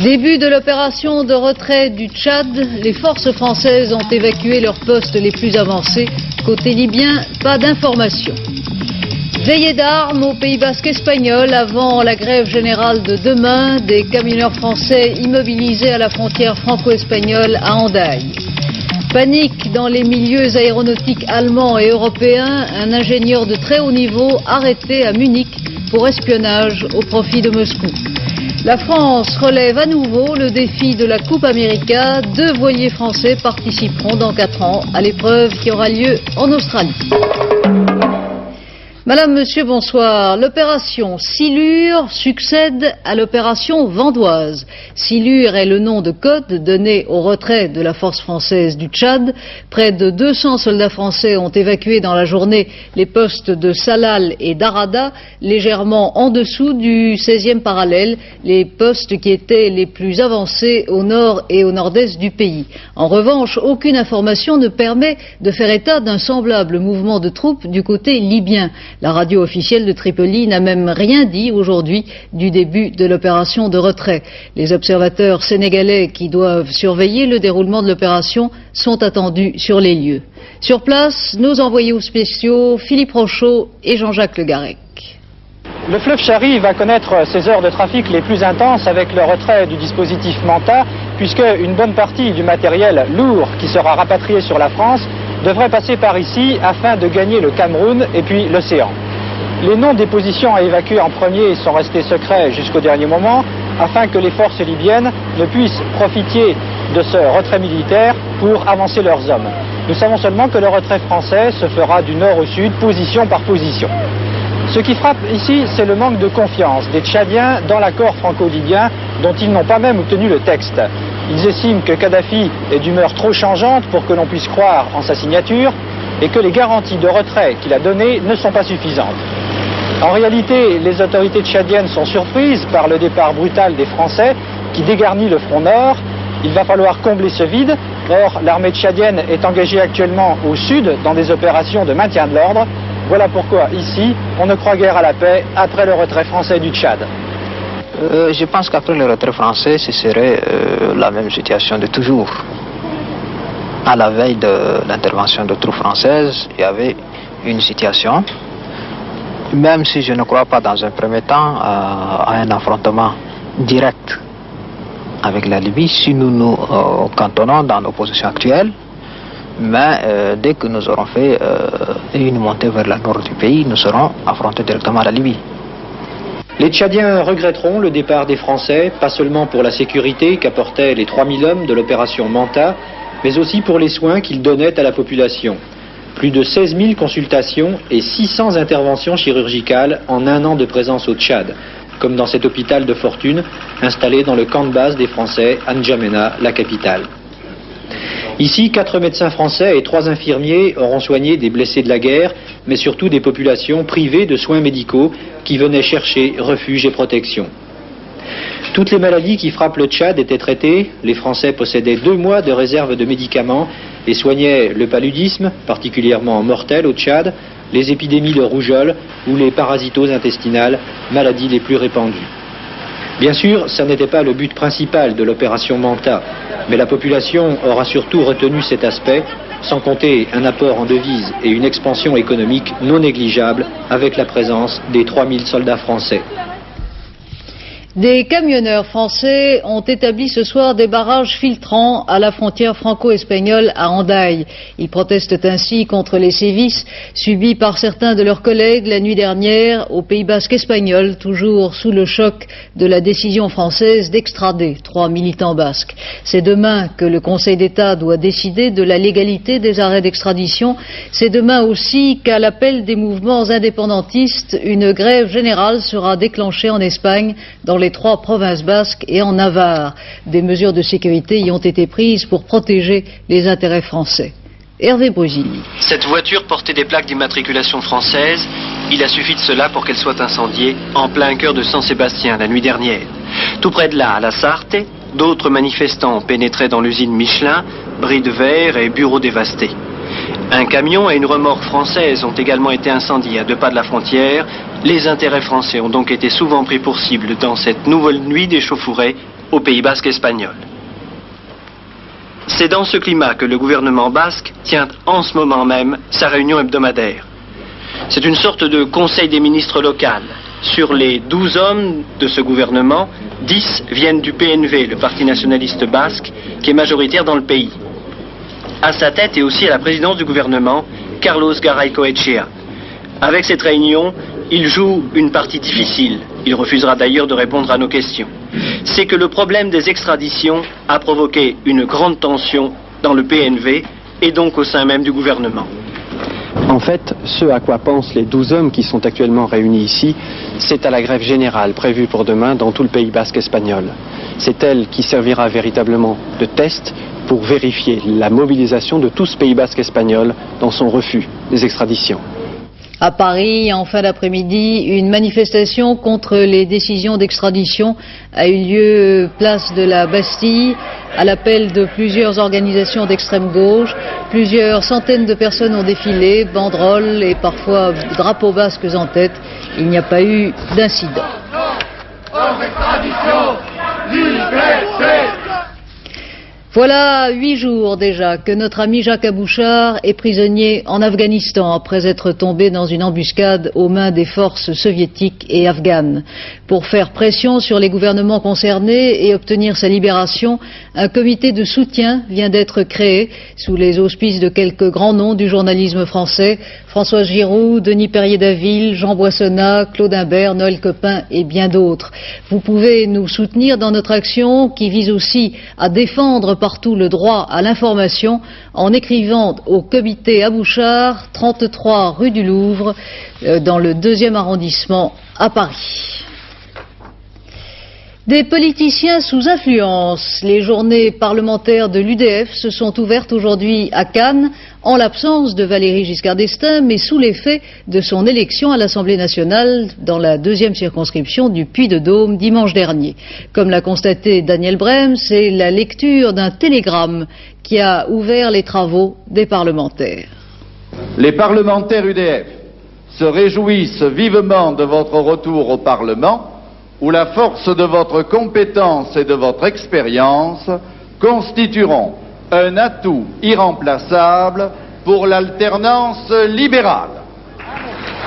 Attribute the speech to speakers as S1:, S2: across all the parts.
S1: Début de l'opération de retrait du Tchad, les forces françaises ont évacué leurs postes les plus avancés. Côté libyen, pas d'informations. Veillée d'armes au Pays basque espagnol avant la grève générale de demain, des camionneurs français immobilisés à la frontière franco-espagnole à Hendaye. Panique dans les milieux aéronautiques allemands et européens, un ingénieur de très haut niveau arrêté à Munich pour espionnage au profit de Moscou. La France relève à nouveau le défi de la Coupe América. 2 voiliers français participeront dans 4 ans à l'épreuve qui aura lieu en Australie. Madame, Monsieur, bonsoir. L'opération Silure succède à l'opération Vendoise. Silure est le nom de code donné au retrait de la force française du Tchad. Près de 200 soldats français ont évacué dans la journée les postes de Salal et d'Arada, légèrement en dessous du 16e parallèle, les postes qui étaient les plus avancés au nord et au nord-est du pays. En revanche, aucune information ne permet de faire état d'un semblable mouvement de troupes du côté libyen. La radio officielle de Tripoli n'a même rien dit aujourd'hui du début de l'opération de retrait. Les observateurs sénégalais qui doivent surveiller le déroulement de l'opération sont attendus sur les lieux. Sur place, nos envoyés spéciaux Philippe Rochaud et Jean-Jacques Le Garec.
S2: Le fleuve Chari va connaître ses heures de trafic les plus intenses avec le retrait du dispositif Manta, puisque une bonne partie du matériel lourd qui sera rapatrié sur la France devrait passer par ici afin de gagner le Cameroun et puis l'océan. Les noms des positions à évacuer en premier sont restés secrets jusqu'au dernier moment afin que les forces libyennes ne puissent profiter de ce retrait militaire pour avancer leurs hommes. Nous savons seulement que le retrait français se fera du nord au sud, position par position. Ce qui frappe ici, c'est le manque de confiance des Tchadiens dans l'accord franco-libyen dont ils n'ont pas même obtenu le texte. Ils estiment que Kadhafi est d'humeur trop changeante pour que l'on puisse croire en sa signature et que les garanties de retrait qu'il a données ne sont pas suffisantes. En réalité, les autorités tchadiennes sont surprises par le départ brutal des Français qui dégarnit le front nord. Il va falloir combler ce vide. Or, l'armée tchadienne est engagée actuellement au sud dans des opérations de maintien de l'ordre. Voilà pourquoi ici, on ne croit guère à la paix après le retrait français du Tchad.
S3: Je pense qu'après le retrait français, ce serait la même situation de toujours. À la veille de l'intervention de troupes françaises, il y avait une situation, même si je ne crois pas dans un premier temps à un affrontement direct avec la Libye, si nous nous cantonnons dans nos positions actuelles, mais dès que nous aurons fait une montée vers le nord du pays, nous serons affrontés directement à la Libye.
S2: Les Tchadiens regretteront le départ des Français, pas seulement pour la sécurité qu'apportaient les 3000 hommes de l'opération Manta, mais aussi pour les soins qu'ils donnaient à la population. Plus de 16 000 consultations et 600 interventions chirurgicales en 1 an de présence au Tchad, comme dans cet hôpital de fortune installé dans le camp de base des Français à N'Djamena, la capitale. Ici, 4 médecins français et 3 infirmiers auront soigné des blessés de la guerre, mais surtout des populations privées de soins médicaux qui venaient chercher refuge et protection. Toutes les maladies qui frappent le Tchad étaient traitées. Les Français possédaient 2 mois de réserve de médicaments et soignaient le paludisme, particulièrement mortel au Tchad, les épidémies de rougeole ou les parasitoses intestinales, maladies les plus répandues. Bien sûr, ça n'était pas le but principal de l'opération Manta, mais la population aura surtout retenu cet aspect, sans compter un apport en devises et une expansion économique non négligeable avec la présence des 3000 soldats français.
S1: Des camionneurs français ont établi ce soir des barrages filtrants à la frontière franco-espagnole à Hendaye. Ils protestent ainsi contre les sévices subis par certains de leurs collègues la nuit dernière au Pays basque espagnol, toujours sous le choc de la décision française d'extrader 3 militants basques. C'est demain que le Conseil d'État doit décider de la légalité des arrêts d'extradition. C'est demain aussi qu'à l'appel des mouvements indépendantistes, une grève générale sera déclenchée en Espagne, dans les 3 provinces basques et en Navarre. Des mesures de sécurité y ont été prises pour protéger les intérêts français. Hervé Brusini.
S4: Cette voiture portait des plaques d'immatriculation française. Il a suffi de cela pour qu'elle soit incendiée en plein cœur de Saint-Sébastien la nuit dernière. Tout près de là, à la Sarthe, d'autres manifestants pénétraient dans l'usine Michelin, bris de verre et bureaux dévastés. Un camion et une remorque française ont également été incendiés à 2 pas de la frontière. Les intérêts français ont donc été souvent pris pour cible dans cette nouvelle nuit d'échauffourée au Pays basque espagnol. C'est dans ce climat que le gouvernement basque tient en ce moment même sa réunion hebdomadaire. C'est une sorte de conseil des ministres local. Sur les 12 hommes de ce gouvernement, 10 viennent du PNV, le Parti nationaliste basque, qui est majoritaire dans le pays. À sa tête et aussi à la présidence du gouvernement, Carlos Garay-Coetxea. Avec cette réunion, il joue une partie difficile. Il refusera d'ailleurs de répondre à nos questions. C'est que le problème des extraditions a provoqué une grande tension dans le PNV et donc au sein même du gouvernement.
S2: En fait, ce à quoi pensent les 12 hommes qui sont actuellement réunis ici, c'est à la grève générale prévue pour demain dans tout le Pays basque espagnol. C'est elle qui servira véritablement de test pour vérifier la mobilisation de tout ce Pays basque espagnol dans son refus des extraditions.
S1: À Paris, en fin d'après-midi, une manifestation contre les décisions d'extradition a eu lieu place de la Bastille à l'appel de plusieurs organisations d'extrême gauche. Plusieurs centaines de personnes ont défilé, banderoles et parfois drapeaux basques en tête. Il n'y a pas eu d'incident. Voilà 8 jours déjà que notre ami Jacques Abouchar est prisonnier en Afghanistan après être tombé dans une embuscade aux mains des forces soviétiques et afghanes. Pour faire pression sur les gouvernements concernés et obtenir sa libération, un comité de soutien vient d'être créé sous les auspices de quelques grands noms du journalisme français, Françoise Giroud, Denis Perrier-Daville, Jean Boissonnat, Claude Imbert, Noël Copin et bien d'autres. Vous pouvez nous soutenir dans notre action qui vise aussi à défendre partout le droit à l'information en écrivant au comité Abouchar, 33 rue du Louvre, dans le 2e arrondissement à Paris. Des politiciens sous influence. Les journées parlementaires de l'UDF se sont ouvertes aujourd'hui à Cannes, en l'absence de Valéry Giscard d'Estaing, mais sous l'effet de son élection à l'Assemblée nationale dans la 2e circonscription du Puy-de-Dôme dimanche dernier. Comme l'a constaté Daniel Brem, c'est la lecture d'un télégramme qui a ouvert les travaux des parlementaires.
S5: Les parlementaires UDF se réjouissent vivement de votre retour au Parlement, où la force de votre compétence et de votre expérience constitueront un atout irremplaçable pour l'alternance libérale.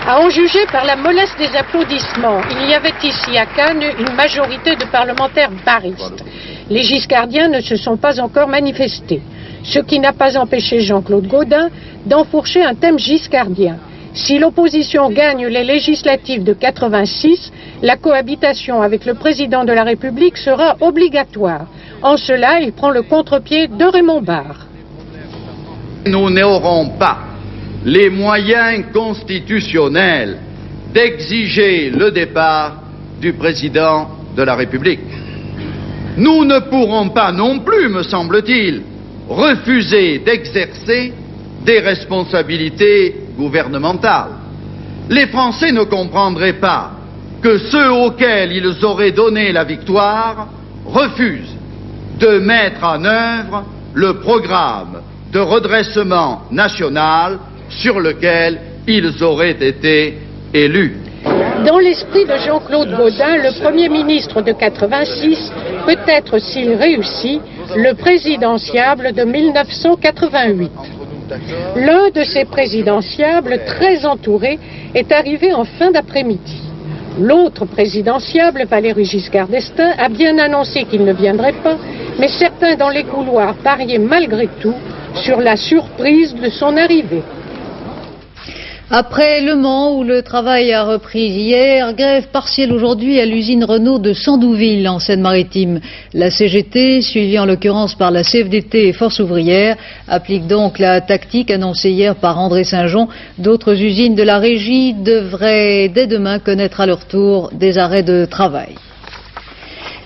S6: À en juger par la mollesse des applaudissements, il y avait ici à Cannes une majorité de parlementaires baristes. Les giscardiens ne se sont pas encore manifestés, ce qui n'a pas empêché Jean-Claude Gaudin d'enfourcher un thème giscardien. Si l'opposition gagne les législatives de 86, la cohabitation avec le président de la République sera obligatoire. En cela, il prend le contre-pied de Raymond Barre.
S5: Nous n'aurons pas les moyens constitutionnels d'exiger le départ du président de la République. Nous ne pourrons pas non plus, me semble-t-il, refuser d'exercer des responsabilités gouvernementales. Les Français ne comprendraient pas que ceux auxquels ils auraient donné la victoire refusent de mettre en œuvre le programme de redressement national sur lequel ils auraient été élus.
S6: Dans l'esprit de Jean-Claude Gaudin, le Premier ministre de 86 peut être, s'il réussit, le présidentiable de 1988. L'un de ces présidentiables, très entouré, est arrivé en fin d'après-midi. L'autre présidentiable, Valéry Giscard d'Estaing, a bien annoncé qu'il ne viendrait pas, mais certains dans les couloirs pariaient malgré tout sur la surprise de son arrivée.
S1: Après Le Mans, où le travail a repris hier, grève partielle aujourd'hui à l'usine Renault de Sandouville, en Seine-Maritime. La CGT, suivie en l'occurrence par la CFDT et Force ouvrière, applique donc la tactique annoncée hier par André Saint-Jean. D'autres usines de la régie devraient dès demain connaître à leur tour des arrêts de travail.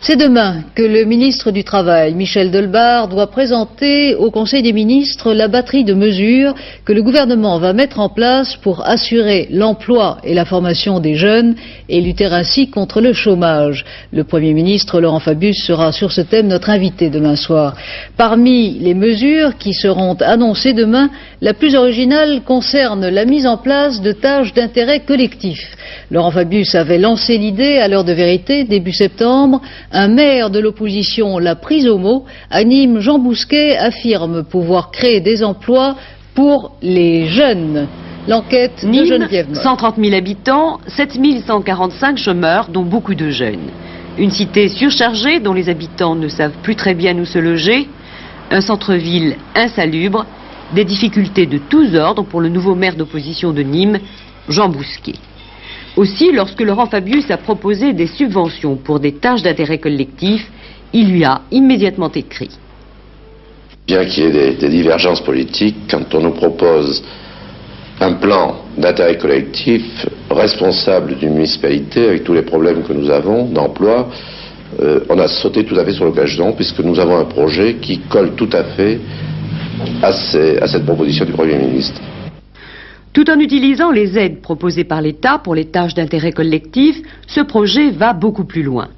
S1: C'est demain que le ministre du Travail, Michel Delbarre, doit présenter au Conseil des ministres la batterie de mesures que le gouvernement va mettre en place pour assurer l'emploi et la formation des jeunes et lutter ainsi contre le chômage. Le Premier ministre, Laurent Fabius, sera sur ce thème notre invité demain soir. Parmi les mesures qui seront annoncées demain, la plus originale concerne la mise en place de tâches d'intérêt collectif. Laurent Fabius avait lancé l'idée à l'heure de vérité début septembre. Un maire de l'opposition l'a prise au mot. À Nîmes, Jean Bousquet affirme pouvoir créer des emplois pour les jeunes. L'enquête de Geneviève Moll.
S7: 130 000 habitants, 7 145 chômeurs, dont beaucoup de jeunes. Une cité surchargée dont les habitants ne savent plus très bien où se loger. Un centre-ville insalubre. Des difficultés de tous ordres pour le nouveau maire d'opposition de Nîmes, Jean Bousquet. Aussi, lorsque Laurent Fabius a proposé des subventions pour des tâches d'intérêt collectif, il lui a immédiatement écrit.
S8: Bien qu'il y ait des divergences politiques, quand on nous propose un plan d'intérêt collectif responsable d'une municipalité avec tous les problèmes que nous avons d'emploi, on a sauté tout à fait sur l'occasion puisque nous avons un projet qui colle tout à fait à cette proposition du Premier ministre.
S7: Tout en utilisant les aides proposées par l'État pour les tâches d'intérêt collectif, ce projet va beaucoup plus loin.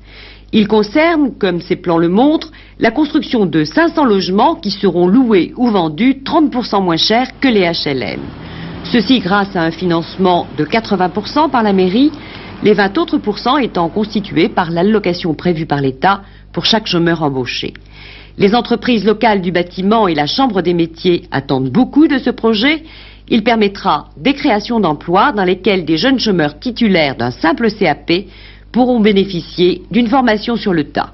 S7: Il concerne, comme ces plans le montrent, la construction de 500 logements qui seront loués ou vendus 30% moins cher que les HLM. Ceci grâce à un financement de 80% par la mairie, les 20 autres pourcents étant constitués par l'allocation prévue par l'État pour chaque chômeur embauché. Les entreprises locales du bâtiment et la Chambre des métiers attendent beaucoup de ce projet. Il permettra des créations d'emplois dans lesquelles des jeunes chômeurs titulaires d'un simple CAP pourront bénéficier d'une formation sur le tas.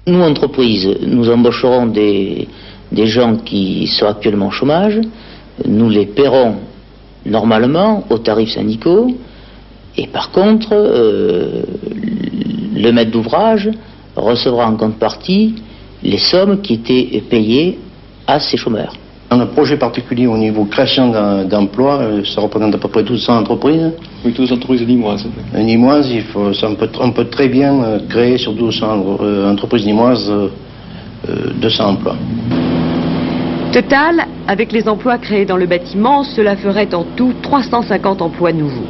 S9: Nous, entreprises, nous embaucherons des gens qui sont actuellement au chômage. Nous les paierons normalement aux tarifs syndicaux. Et par contre, le maître d'ouvrage recevra en contrepartie les sommes qui étaient payées à ces chômeurs.
S10: Dans un projet particulier au niveau création d'emplois, ça représente à peu près 1200 entreprises. Oui, 1200 entreprises nîmoises. Nîmoises, on peut très bien créer sur 1200 entreprises nîmoises 200 emplois.
S7: Total, avec les emplois créés dans le bâtiment, cela ferait en tout 350 emplois nouveaux.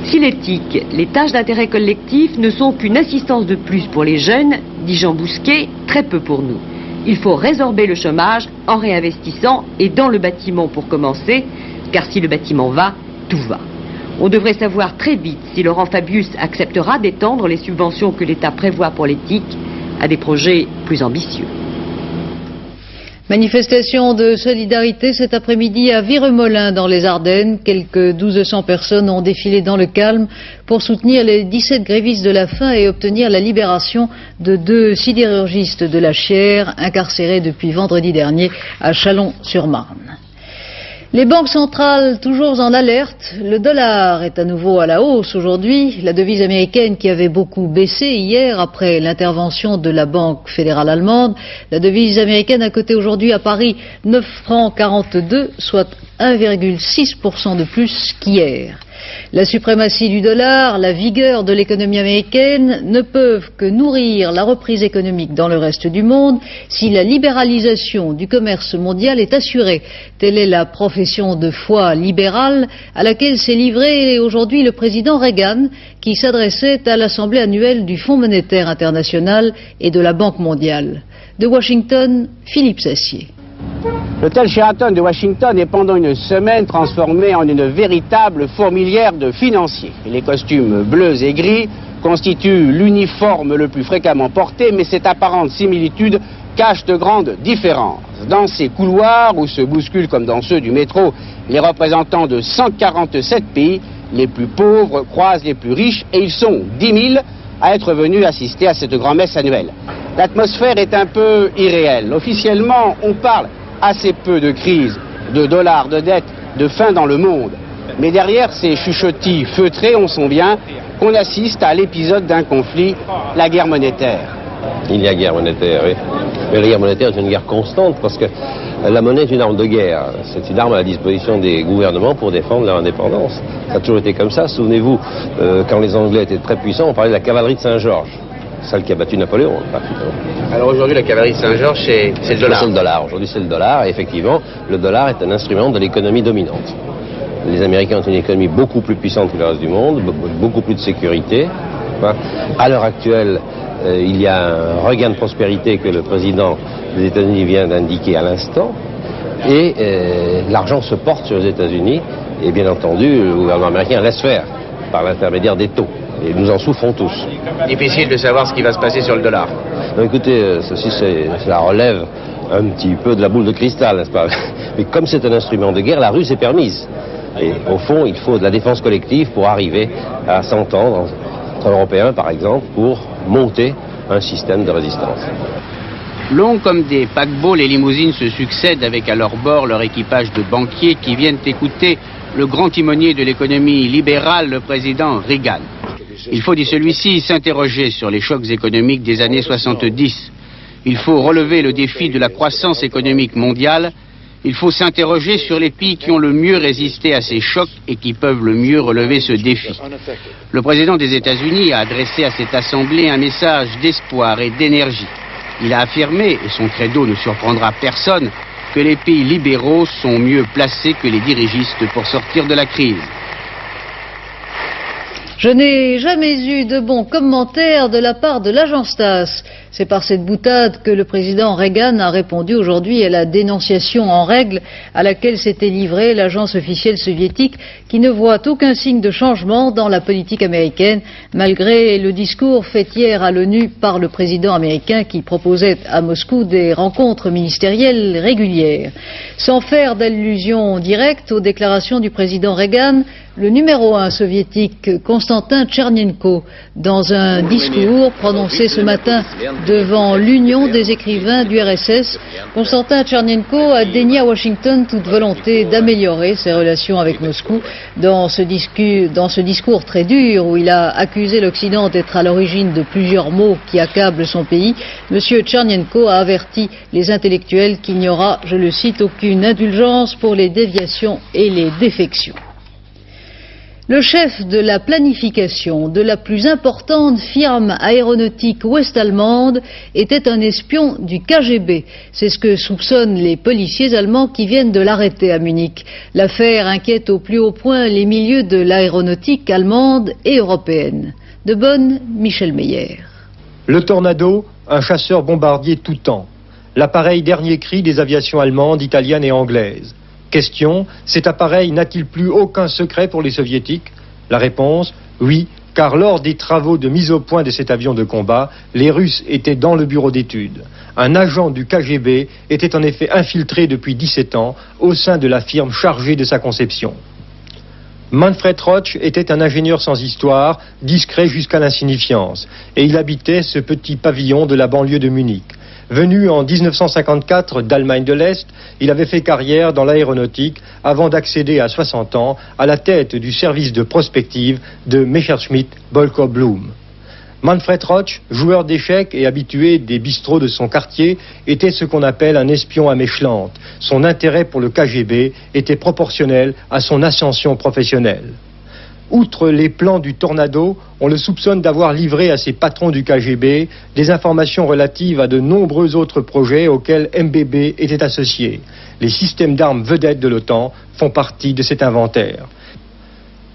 S7: Si l'éthique, les tâches d'intérêt collectif ne sont qu'une assistance de plus pour les jeunes, dit Jean Bousquet, très peu pour nous. Il faut résorber le chômage en réinvestissant et dans le bâtiment pour commencer, car si le bâtiment va, tout va. On devrait savoir très vite si Laurent Fabius acceptera d'étendre les subventions que l'État prévoit pour l'éthique à des projets plus ambitieux.
S1: Manifestation de solidarité cet après-midi à Viremolin dans les Ardennes. Quelques 1200 personnes ont défilé dans le calme pour soutenir les 17 grévistes de la faim et obtenir la libération de 2 sidérurgistes de la Chière incarcérés depuis vendredi dernier à Châlons-sur-Marne. Les banques centrales toujours en alerte. Le dollar est à nouveau à la hausse aujourd'hui. La devise américaine qui avait beaucoup baissé hier après l'intervention de la Banque fédérale allemande. La devise américaine a coté aujourd'hui à Paris 9 francs 42, soit 1,6% de plus qu'hier. La suprématie du dollar, la vigueur de l'économie américaine ne peuvent que nourrir la reprise économique dans le reste du monde si la libéralisation du commerce mondial est assurée. Telle est la profession de foi libérale à laquelle s'est livré aujourd'hui le président Reagan qui s'adressait à l'Assemblée annuelle du Fonds monétaire international et de la Banque mondiale. De Washington, Philippe Sassier.
S11: L'hôtel Sheraton de Washington est pendant une semaine transformé en une véritable fourmilière de financiers. Les costumes bleus et gris constituent l'uniforme le plus fréquemment porté, mais cette apparente similitude cache de grandes différences. Dans ces couloirs où se bousculent comme dans ceux du métro les représentants de 147 pays, les plus pauvres croisent les plus riches et ils sont 10 000 à être venus assister à cette grand-messe annuelle. L'atmosphère est un peu irréelle. Officiellement, on parle assez peu de crise, de dollars, de dettes, de faim dans le monde. Mais derrière ces chuchotis feutrés, on sent bien qu'on assiste à l'épisode d'un conflit, la guerre monétaire.
S12: Il y a guerre monétaire, oui. Mais la guerre monétaire est une guerre constante parce que la monnaie est une arme de guerre. C'est une arme à la disposition des gouvernements pour défendre leur indépendance. Ça a toujours été comme ça. Souvenez-vous, quand les Anglais étaient très puissants, on parlait de la cavalerie de Saint-Georges. Celle qui a battu Napoléon.
S11: Alors aujourd'hui, la cavalerie de Saint-Georges, c'est le dollar.
S12: C'est le dollar. Aujourd'hui, c'est le dollar. Et effectivement, le dollar est un instrument de l'économie dominante. Les Américains ont une économie beaucoup plus puissante que le reste du monde, beaucoup plus de sécurité. À l'heure actuelle, il y a un regain de prospérité que le président des États-Unis vient d'indiquer à l'instant. Et l'argent se porte sur les États-Unis Et bien entendu, le gouvernement américain laisse faire par l'intermédiaire des taux. Et nous en souffrons tous.
S11: Difficile de savoir ce qui va se passer sur le dollar.
S12: Écoutez, ceci, cela relève un petit peu de la boule de cristal, n'est-ce pas? Mais comme c'est un instrument de guerre, la ruse est permise. Et au fond, il faut de la défense collective pour arriver à s'entendre, entre Européens par exemple, pour monter un système de résistance.
S11: Longs comme des paquebots, les limousines se succèdent avec à leur bord leur équipage de banquiers qui viennent écouter le grand timonier de l'économie libérale, le président Reagan. Il faut, dit celui-ci, s'interroger sur les chocs économiques des années 70. Il faut relever le défi de la croissance économique mondiale. Il faut s'interroger sur les pays qui ont le mieux résisté à ces chocs et qui peuvent le mieux relever ce défi. Le président des États-Unis a adressé à cette assemblée un message d'espoir et d'énergie. Il a affirmé, et son credo ne surprendra personne, que les pays libéraux sont mieux placés que les dirigistes pour sortir de la crise.
S1: Je n'ai jamais eu de bons commentaires de la part de l'agence TASS. C'est par cette boutade que le président Reagan a répondu aujourd'hui à la dénonciation en règle à laquelle s'était livrée l'agence officielle soviétique qui ne voit aucun signe de changement dans la politique américaine malgré le discours fait hier à l'ONU par le président américain qui proposait à Moscou des rencontres ministérielles régulières. Sans faire d'allusion directe aux déclarations du président Reagan, le numéro 1 soviétique Konstantin Tchernenko, dans un discours prononcé ce matin devant l'Union des écrivains du RSS, Konstantin Tchernenko a dénié à Washington toute volonté d'améliorer ses relations avec Moscou. Dans ce discours très dur où il a accusé l'Occident d'être à l'origine de plusieurs maux qui accablent son pays, M. Tchernenko a averti les intellectuels qu'il n'y aura, je le cite, aucune indulgence pour les déviations et les défections. Le chef de la planification de la plus importante firme aéronautique ouest-allemande était un espion du KGB. C'est ce que soupçonnent les policiers allemands qui viennent de l'arrêter à Munich. L'affaire inquiète au plus haut point les milieux de l'aéronautique allemande et européenne. De Bonn, Michel Meyer.
S13: Le Tornado, un chasseur bombardier tout temps. L'appareil dernier cri des aviations allemandes, italiennes et anglaises. Question, cet appareil n'a-t-il plus aucun secret pour les soviétiques? La réponse, oui, car lors des travaux de mise au point de cet avion de combat, les Russes étaient dans le bureau d'études. Un agent du KGB était en effet infiltré depuis 17 ans au sein de la firme chargée de sa conception. Manfred Roch était un ingénieur sans histoire, discret jusqu'à l'insignifiance, et il habitait ce petit pavillon de la banlieue de Munich. Venu en 1954 d'Allemagne de l'Est, il avait fait carrière dans l'aéronautique avant d'accéder à 60 ans à la tête du service de prospective de Messerschmitt Bölkow Bloom. Manfred Roch, joueur d'échecs et habitué des bistrots de son quartier, était ce qu'on appelle un espion à mèche lente. Son intérêt pour le KGB était proportionnel à son ascension professionnelle. Outre les plans du Tornado, on le soupçonne d'avoir livré à ses patrons du KGB des informations relatives à de nombreux autres projets auxquels MBB était associé. Les systèmes d'armes vedettes de l'OTAN font partie de cet inventaire.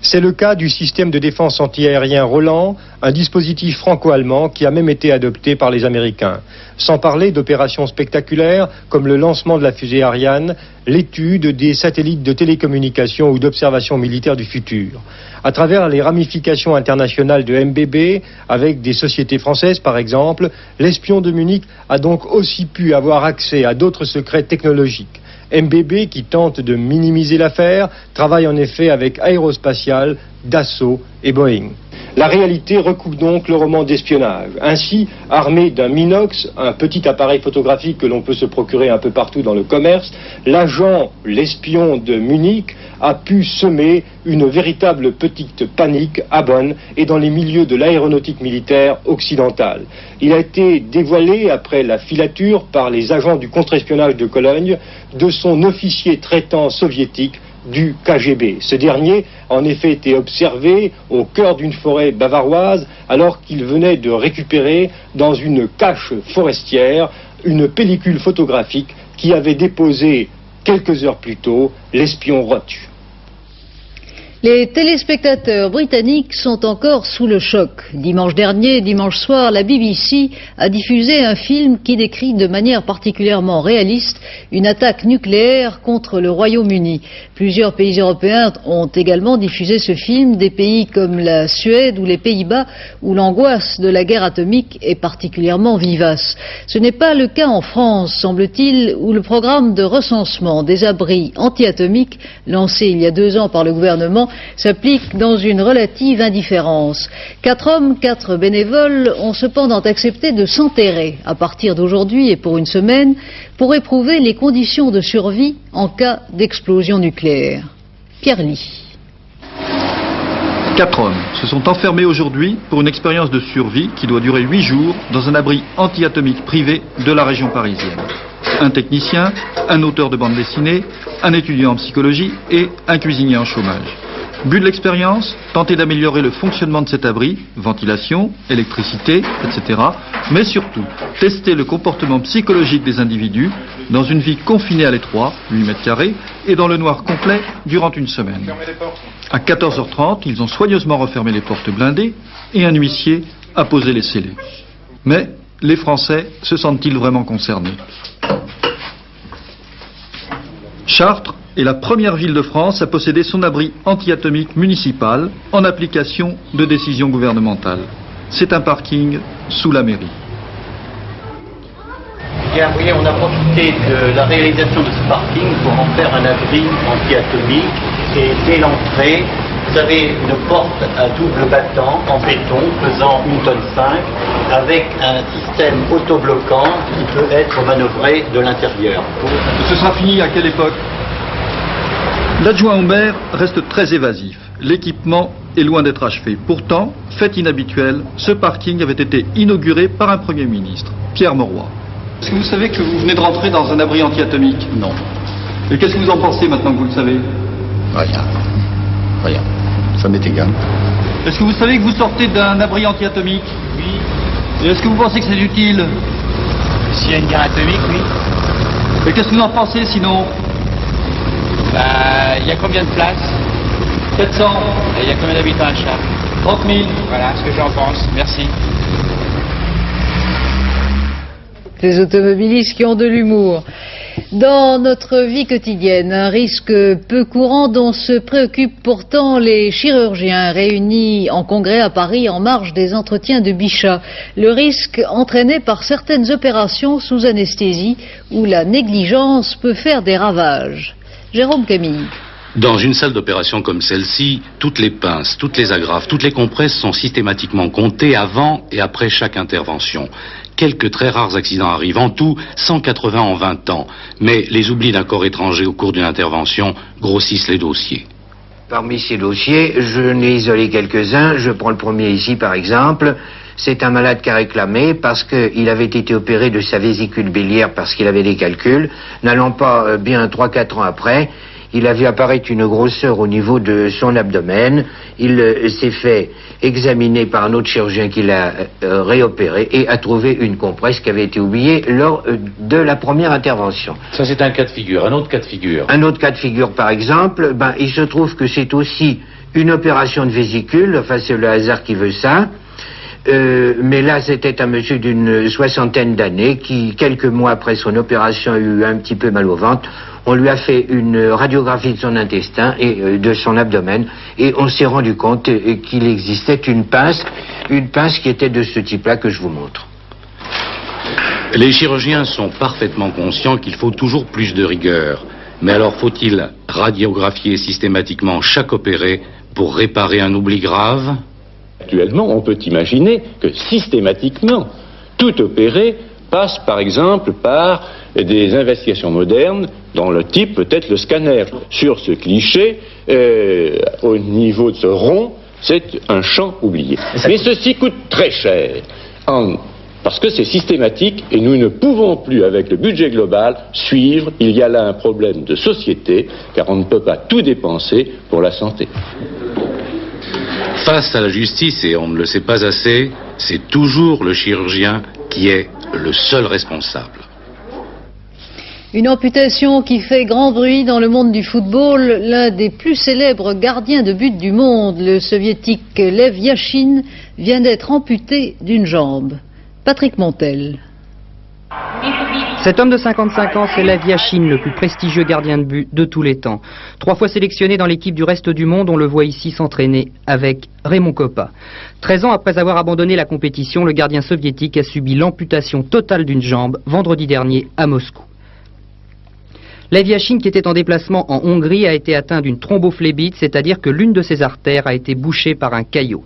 S13: C'est le cas du système de défense antiaérien Roland, un dispositif franco-allemand qui a même été adopté par les Américains. Sans parler d'opérations spectaculaires comme le lancement de la fusée Ariane, l'étude des satellites de télécommunication ou d'observation militaire du futur. À travers les ramifications internationales de MBB, avec des sociétés françaises par exemple, l'espion de Munich a donc aussi pu avoir accès à d'autres secrets technologiques. MBB, qui tente de minimiser l'affaire, travaille en effet avec Aérospatiale, Dassault et Boeing. La réalité recoupe donc le roman d'espionnage. Ainsi, armé d'un Minox, un petit appareil photographique que l'on peut se procurer un peu partout dans le commerce, l'espion de Munich, a pu semer une véritable petite panique à Bonn et dans les milieux de l'aéronautique militaire occidentale. Il a été dévoilé après la filature par les agents du contre-espionnage de Cologne de son officier traitant soviétique du KGB. Ce dernier a en effet été observé au cœur d'une forêt bavaroise alors qu'il venait de récupérer dans une cache forestière une pellicule photographique qui avait déposé quelques heures plus tôt l'espion Roch.
S1: Les téléspectateurs britanniques sont encore sous le choc. Dimanche dernier, dimanche soir, la BBC a diffusé un film qui décrit de manière particulièrement réaliste une attaque nucléaire contre le Royaume-Uni. Plusieurs pays européens ont également diffusé ce film, des pays comme la Suède ou les Pays-Bas, où l'angoisse de la guerre atomique est particulièrement vivace. Ce n'est pas le cas en France, semble-t-il, où le programme de recensement des abris anti-atomiques, lancé il y a 2 ans par le gouvernement, s'applique dans une relative indifférence. 4 hommes, 4 bénévoles ont cependant accepté de s'enterrer à partir d'aujourd'hui et pour une semaine pour éprouver les conditions de survie en cas d'explosion nucléaire. Pierre Ly.
S14: 4 hommes se sont enfermés aujourd'hui pour une expérience de survie qui doit durer 8 jours dans un abri anti-atomique privé de la région parisienne. Un technicien, un auteur de bande dessinée, un étudiant en psychologie et un cuisinier en chômage. But de l'expérience, tenter d'améliorer le fonctionnement de cet abri, ventilation, électricité, etc. Mais surtout, tester le comportement psychologique des individus dans une vie confinée à l'étroit, 8 mètres carrés, et dans le noir complet durant une semaine. À 14h30, ils ont soigneusement refermé les portes blindées et un huissier a posé les scellés. Mais les Français se sentent-ils vraiment concernés ? Chartres est la première ville de France à posséder son abri anti-atomique municipal en application de décisions gouvernementales. C'est un parking sous la mairie.
S15: Bien, vous voyez, on a profité de la réalisation de ce parking pour en faire un abri anti-atomique. Et dès l'entrée, vous avez une porte à double battant en béton pesant 1,5 tonne avec un système autobloquant qui peut être manœuvré de l'intérieur.
S14: Ce sera fini à quelle époque ? L'adjoint au maire reste très évasif. L'équipement est loin d'être achevé. Pourtant, fait inhabituel, ce parking avait été inauguré par un Premier ministre, Pierre Mauroy. Est-ce que vous savez que vous venez de rentrer dans un abri anti-atomique ? Non. Et qu'est-ce que vous en pensez maintenant que vous le savez ?
S16: Rien. Rien. Ça m'est égal.
S14: Est-ce que vous savez que vous sortez d'un abri anti-atomique ? Oui. Et est-ce que vous pensez que c'est utile ?
S17: S'il y a une guerre atomique, oui.
S14: Et qu'est-ce que vous en pensez sinon ?
S17: Il y a combien de places ?
S14: 700.
S17: Et il y a combien d'habitants à Chartres ?
S14: 30 000.
S17: Voilà ce que j'en pense. Merci.
S1: Les automobilistes qui ont de l'humour. Dans notre vie quotidienne, un risque peu courant dont se préoccupent pourtant les chirurgiens réunis en congrès à Paris en marge des entretiens de Bichat. Le risque entraîné par certaines opérations sous anesthésie où la négligence peut faire des ravages. Jérôme Camille.
S18: Dans une salle d'opération comme celle-ci, toutes les pinces, toutes les agrafes, toutes les compresses sont systématiquement comptées avant et après chaque intervention. Quelques très rares accidents arrivent, en tout 180 en 20 ans. Mais les oublis d'un corps étranger au cours d'une intervention grossissent les dossiers.
S19: Parmi ces dossiers, je n'ai isolé quelques-uns. Je prends le premier ici par exemple. C'est un malade qui a réclamé parce qu'il avait été opéré de sa vésicule biliaire parce qu'il avait des calculs. N'allant pas bien 3-4 ans après, il a vu apparaître une grosseur au niveau de son abdomen. Il s'est fait examiner par un autre chirurgien qui l'a réopéré et a trouvé une compresse qui avait été oubliée lors de la première intervention.
S20: Ça, c'est un cas de figure. Un autre cas de figure.
S19: Un autre cas de figure, par exemple, il se trouve que c'est aussi une opération de vésicule. Enfin, c'est le hasard qui veut ça. Mais là, c'était un monsieur d'une 60aine d'années qui, quelques mois après son opération, a eu un petit peu mal au ventre. On lui a fait une radiographie de son intestin et de son abdomen et on s'est rendu compte qu'il existait une pince qui était de ce type-là que je vous montre.
S18: Les chirurgiens sont parfaitement conscients qu'il faut toujours plus de rigueur. Mais alors faut-il radiographier systématiquement chaque opéré pour réparer un oubli grave ?
S20: Actuellement, on peut imaginer que systématiquement, tout opéré passe par exemple par des investigations modernes dont le type peut être le scanner. Sur ce cliché, au niveau de ce rond, c'est un champ oublié. Mais ceci coûte très cher, parce que c'est systématique et nous ne pouvons plus, avec le budget global, suivre. Il y a là un problème de société, car on ne peut pas tout dépenser pour la santé.
S18: Face à la justice, et on ne le sait pas assez, c'est toujours le chirurgien qui est le seul responsable.
S1: Une amputation qui fait grand bruit dans le monde du football. L'un des plus célèbres gardiens de but du monde, le soviétique Lev Yachine, vient d'être amputé d'une jambe. Patrick Montel.
S21: Cet homme de 55 ans, c'est Lev Yachine, le plus prestigieux gardien de but de tous les temps. 3 fois sélectionné dans l'équipe du reste du monde, on le voit ici s'entraîner avec Raymond Kopa. 13 ans après avoir abandonné la compétition, le gardien soviétique a subi l'amputation totale d'une jambe vendredi dernier à Moscou. Lev Yachine, qui était en déplacement en Hongrie, a été atteint d'une thrombophlébite, c'est-à-dire que l'une de ses artères a été bouchée par un caillot.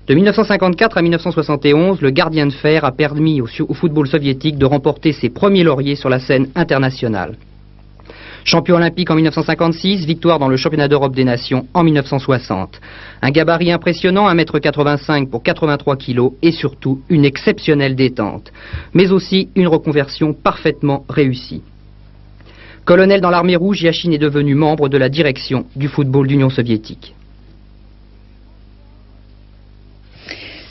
S21: De 1954 à 1971, le gardien de fer a permis au football soviétique de remporter ses premiers lauriers sur la scène internationale. Champion olympique en 1956, victoire dans le championnat d'Europe des nations en 1960. Un gabarit impressionnant, 1,85 m pour 83 kg et surtout une exceptionnelle détente. Mais aussi une reconversion parfaitement réussie. Colonel dans l'armée rouge, Yachine est devenu membre de la direction du football d'Union soviétique.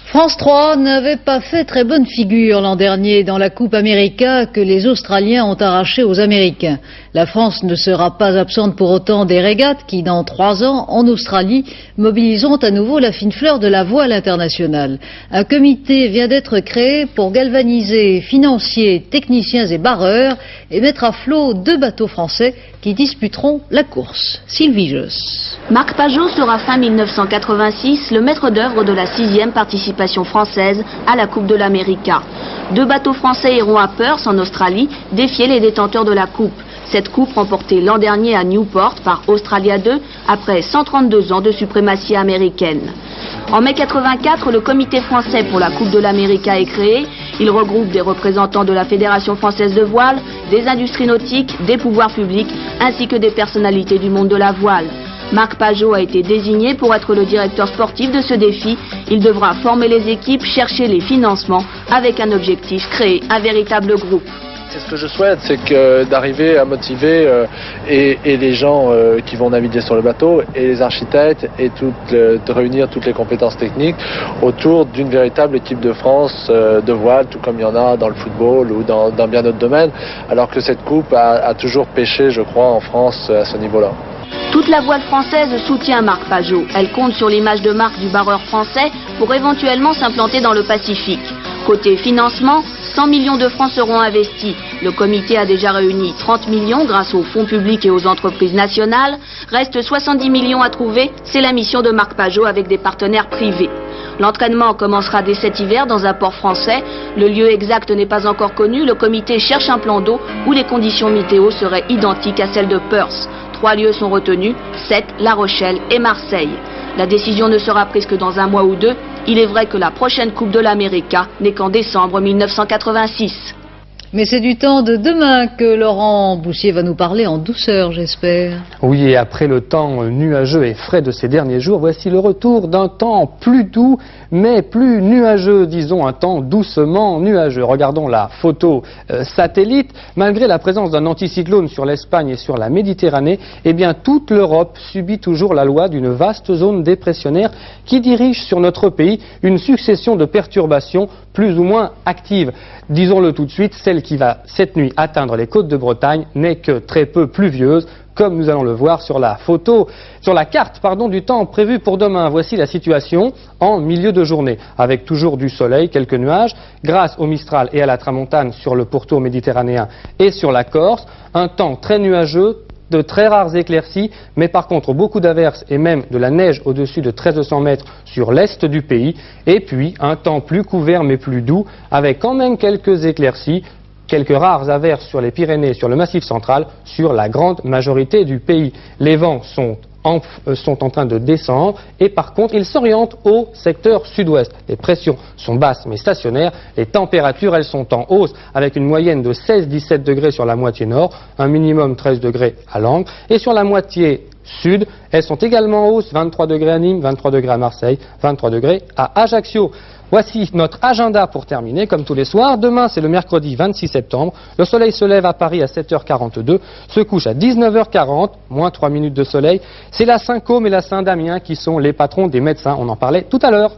S1: France 3 n'avait pas fait très bonne figure l'an dernier dans la Coupe América que les Australiens ont arrachée aux Américains. La France ne sera pas absente pour autant des régates qui, dans 3 ans, en Australie, mobiliseront à nouveau la fine fleur de la voile internationale. Un comité vient d'être créé pour galvaniser financiers, techniciens et barreurs et mettre à flot 2 bateaux français qui disputeront la course. Sylvie Josse.
S22: Marc Pajot sera fin 1986 le maître d'œuvre de la 6e participation française à la Coupe de l'América. 2 bateaux français iront à Perth en Australie défier les détenteurs de la Coupe. Cette coupe remportée l'an dernier à Newport par Australia 2 après 132 ans de suprématie américaine. En mai 84, le comité français pour la Coupe de l'América est créé. Il regroupe des représentants de la Fédération française de voile, des industries nautiques, des pouvoirs publics, ainsi que des personnalités du monde de la voile. Marc Pajot a été désigné pour être le directeur sportif de ce défi. Il devra former les équipes, chercher les financements, avec un objectif, créer un véritable groupe.
S23: Ce que je souhaite, c'est d'arriver à motiver et les gens qui vont naviguer sur le bateau et les architectes et de réunir toutes les compétences techniques autour d'une véritable équipe de France de voile, tout comme il y en a dans le football ou dans bien d'autres domaines, alors que cette coupe a toujours pêché, je crois, en France à ce niveau-là.
S22: Toute la voile française soutient Marc Pajot. Elle compte sur l'image de marque du barreur français pour éventuellement s'implanter dans le Pacifique. Côté financement, 100 millions de francs seront investis. Le comité a déjà réuni 30 millions grâce aux fonds publics et aux entreprises nationales. Reste 70 millions à trouver. C'est la mission de Marc Pajot avec des partenaires privés. L'entraînement commencera dès cet hiver dans un port français. Le lieu exact n'est pas encore connu. Le comité cherche un plan d'eau où les conditions météo seraient identiques à celles de Perth. 3 lieux sont retenus, 7, La Rochelle et Marseille. La décision ne sera prise que dans 1 mois ou 2. Il est vrai que la prochaine Coupe de l'América n'est qu'en décembre 1986.
S1: Mais c'est du temps de demain que Laurent Boussier va nous parler en douceur, j'espère.
S24: Oui, et après le temps nuageux et frais de ces derniers jours, voici le retour d'un temps plus doux, mais plus nuageux, disons un temps doucement nuageux. Regardons la photo satellite. Malgré la présence d'un anticyclone sur l'Espagne et sur la Méditerranée, eh bien toute l'Europe subit toujours la loi d'une vaste zone dépressionnaire qui dirige sur notre pays une succession de perturbations plus ou moins actives. Disons-le tout de suite, celle qui va cette nuit atteindre les côtes de Bretagne n'est que très peu pluvieuse, comme nous allons le voir sur la carte du temps prévu pour demain. Voici la situation en milieu de journée, avec toujours du soleil, quelques nuages, grâce au Mistral et à la Tramontane sur le pourtour méditerranéen et sur la Corse, un temps très nuageux, de très rares éclaircies, mais par contre beaucoup d'averses et même de la neige au-dessus de 1300 mètres sur l'est du pays, et puis un temps plus couvert mais plus doux, avec quand même quelques éclaircies, quelques rares averses sur les Pyrénées et sur le Massif central, sur la grande majorité du pays. Les vents sont en train de descendre et par contre ils s'orientent au secteur sud-ouest. Les pressions sont basses mais stationnaires, les températures elles sont en hausse avec une moyenne de 16-17 degrés sur la moitié nord, un minimum 13 degrés à Langres et sur la moitié sud, elles sont également en hausse, 23 degrés à Nîmes, 23 degrés à Marseille, 23 degrés à Ajaccio. Voici notre agenda pour terminer, comme tous les soirs. Demain, c'est le mercredi 26 septembre. Le soleil se lève à Paris à 7h42, se couche à 19h40, moins 3 minutes de soleil. C'est la Saint-Côme et la Saint-Damien qui sont les patrons des médecins. On en parlait tout à l'heure.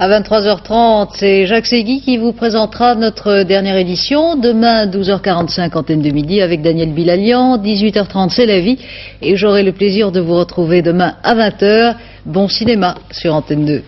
S1: À 23h30, c'est Jacques Segui qui vous présentera notre dernière édition. Demain, 12h45, antenne de midi avec Daniel Bilalian. 18h30, c'est la vie. Et j'aurai le plaisir de vous retrouver demain à 20h. Bon cinéma sur Antenne 2.